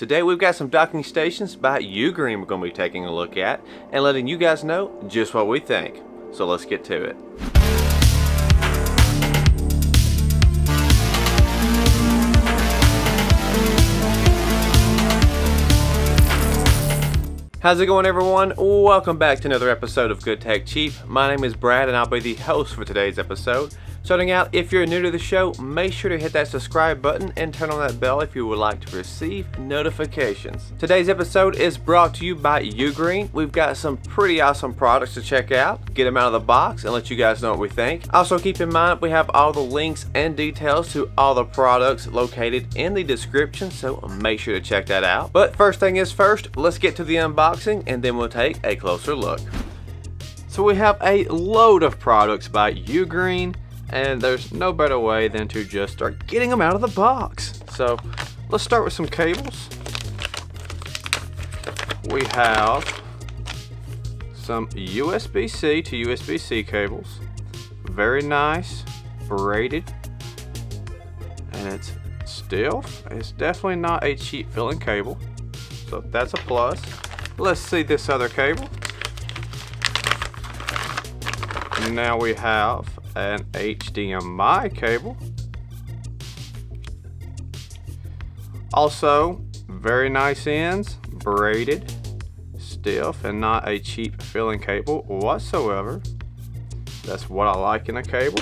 Today we've got some docking stations by Ugreen we're going to be taking a look at and letting you guys know just what we think. So let's get to it. How's it going, everyone? Welcome back to another episode of Good Tech Cheap. My name is Brad and I'll be the host for today's episode. Starting out, if you're new to the show, make sure to hit that subscribe button and turn on that bell if you would like to receive notifications. Today's episode is brought to you by Ugreen. We've got some pretty awesome products to check out, get them out of the box, and let you guys know what we think. Also keep in mind we have all the links and details to all the products located in the description, so make sure to check that out. But first thing is first, let's get to the unboxing and then we'll take a closer look. So we have a load of products by Ugreen, and there's no better way than to just start getting them out of the box. So let's start with some cables. We have some USB-C to USB-C cables. Very nice, braided, and it's stiff. It's definitely not a cheap filling cable, so that's a plus. Let's see this other cable. Now we have an HDMI cable. Also, very nice ends, braided, stiff, and not a cheap filling cable whatsoever. That's what I like in a cable.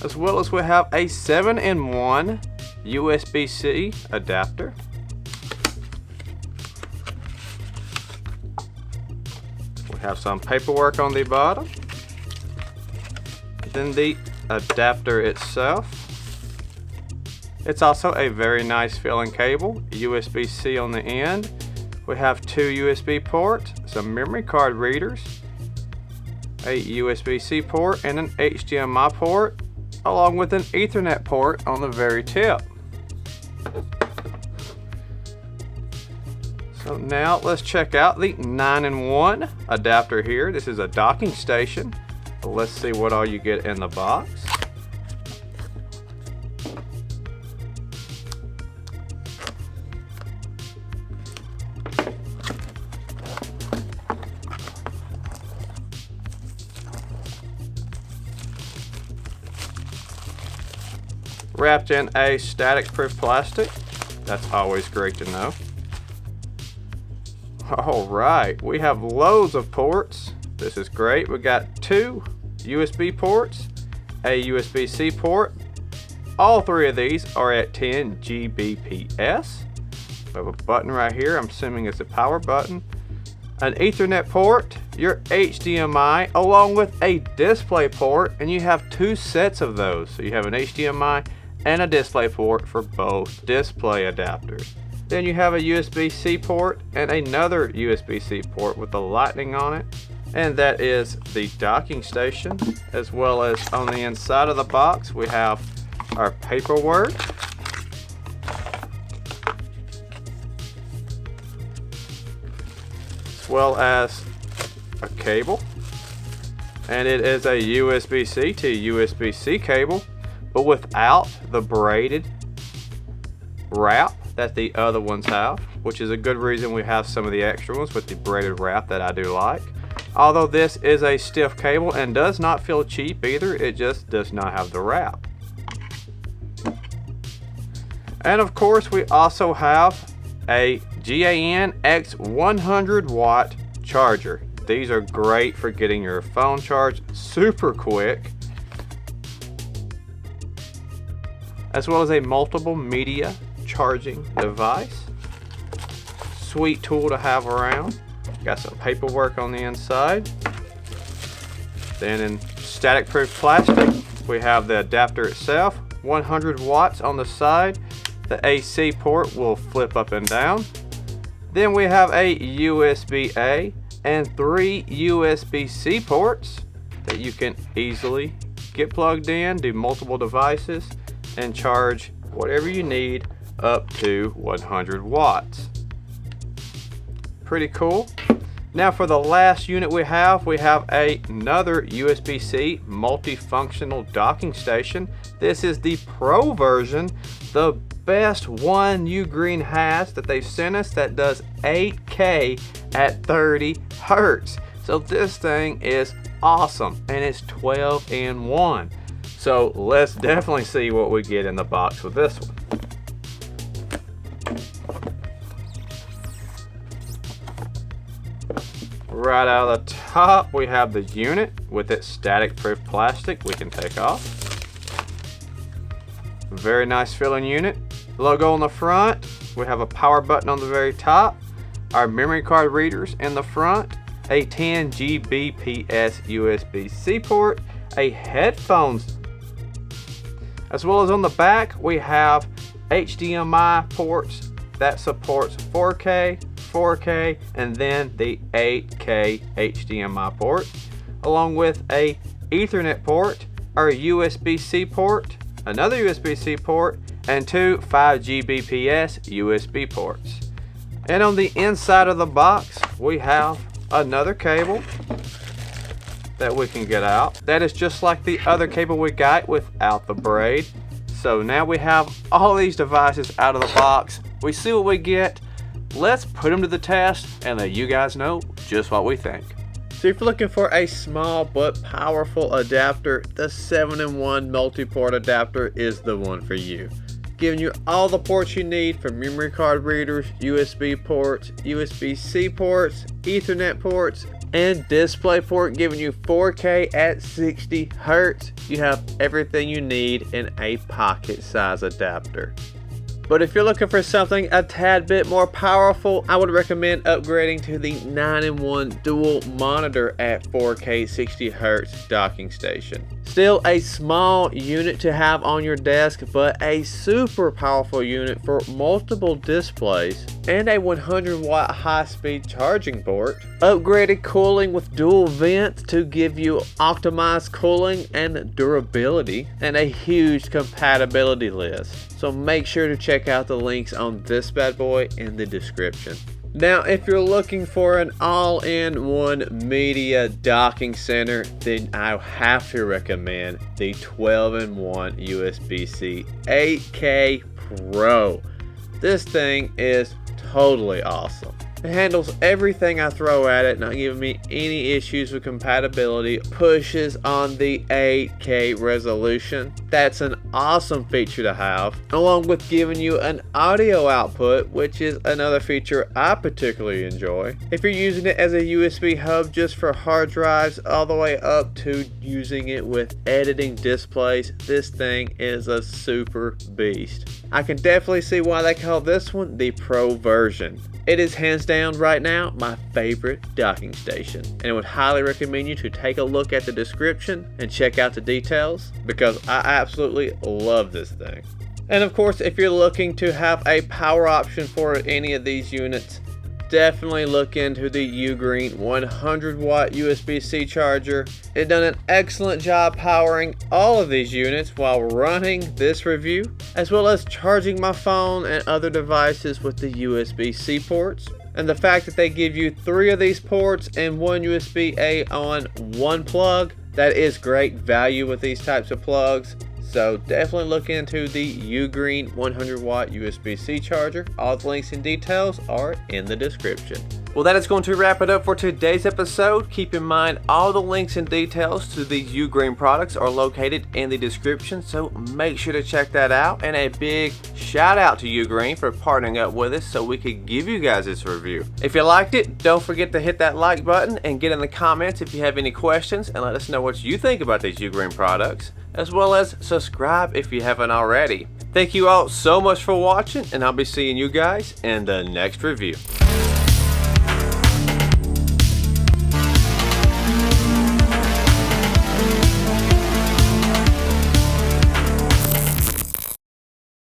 As well as we have a 7-in-1 USB-C adapter. Have some paperwork on the bottom, then the adapter itself. It's also a very nice filling cable, USB-C on the end. We have two USB ports, some memory card readers, a USB-C port, and an HDMI port, along with an Ethernet port on the very tip. So now let's check out the 9-in-1 adapter here. This is a docking station. Let's see what all you get in the box. Wrapped in a static-proof plastic. That's always great to know. Alright, we have loads of ports. This is great. We got two USB ports, a USB-C port. All three of these are at 10 Gbps. We have a button right here. I'm assuming it's a power button. An Ethernet port, your HDMI, along with a display port, and you have two sets of those. So you have an HDMI and a display port for both display adapters. Then you have a USB-C port and another USB-C port with the lightning on it. And that is the docking station, as well as on the inside of the box we have our paperwork. As well as a cable. And it is a USB-C to USB-C cable, but without the braided wrap that the other ones have, which is a good reason we have some of the extra ones with the braided wrap that I do like. Although this is a stiff cable and does not feel cheap either, it just does not have the wrap. And of course we also have a GAN X 100 watt charger. These are great for getting your phone charged super quick, as well as a multiple media charging device. Sweet tool to have around. Got some paperwork on the inside. Then in static proof plastic we have the adapter itself, 100 watts on the side. The AC port will flip up and down. Then we have a USB-A and 3 USB-C ports that you can easily get plugged in, do multiple devices, and charge whatever you need up to 100 watts. Pretty cool. Now for the last unit we have another USB-C multifunctional docking station. This is the Pro version the best one Ugreen has that they've sent us that does 8K at 30 hertz. So this thing is awesome, and it's 12-in-1. So let's definitely see what we get in the box with this one. Right out of the top, we have the unit with its static-proof plastic we can take off. Very nice feeling unit. Logo on the front. We have a power button on the very top. Our memory card readers in the front. A 10 Gbps USB-C port. A headphones. As well as on the back, we have HDMI ports that supports 4K, and then the 8K HDMI port, along with a Ethernet port, our USB-C port, another USB-C port, and two 5 Gbps USB ports. And on the inside of the box, we have another cable that we can get out. That is just like the other cable we got without the braid. So now we have all these devices out of the box. We see what we get. Let's put them to the test and let you guys know just what we think. So if you're looking for a small but powerful adapter, the 7-in-1 multi-port adapter is the one for you. Giving you all the ports you need for memory card readers, USB ports, USB-C ports, Ethernet ports, and display port, giving you 4K at 60 hertz. You have everything you need in a pocket-size adapter. But if you're looking for something a tad bit more powerful, I would recommend upgrading to the 9-in-1 dual monitor at 4K 60 Hz docking station. Still a small unit to have on your desk, but a super powerful unit for multiple displays, and a 100-watt high-speed charging port. Upgraded cooling with dual vents to give you optimized cooling and durability, and a huge compatibility list. So make sure to check out the links on this bad boy in the description. Now, if you're looking for an all-in-one media docking center, then I have to recommend the 12-in-1 USB-C 8K Pro. This thing is totally awesome. It handles everything I throw at it, not giving me any issues with compatibility. Pushes on the 8K resolution. That's an awesome feature to have, along with giving you an audio output, which is another feature I particularly enjoy. If you're using it as a USB hub just for hard drives, all the way up to using it with editing displays, this thing is a super beast. I can definitely see why they call this one the Pro version. It is hands down right now my favorite docking station, and I would highly recommend you to take a look at the description and check out the details, because I absolutely love this thing. And of course, if you're looking to have a power option for any of these units, definitely look into the Ugreen 100-watt USB-C charger. It's done an excellent job powering all of these units while running this review, as well as charging my phone and other devices with the USB-C ports. And the fact that they give you 3 of these ports and 1 USB-A on one plug, that is great value with these types of plugs. So definitely look into the Ugreen 100-watt USB-C charger. All the links and details are in the description. Well, that is going to wrap it up for today's episode. Keep in mind, all the links and details to these Ugreen products are located in the description, so make sure to check that out. And a big shout out to Ugreen for partnering up with us so we could give you guys this review. If you liked it, don't forget to hit that like button and get in the comments if you have any questions, and let us know what you think about these Ugreen products, as well as subscribe if you haven't already. Thank you all so much for watching, and I'll be seeing you guys in the next review.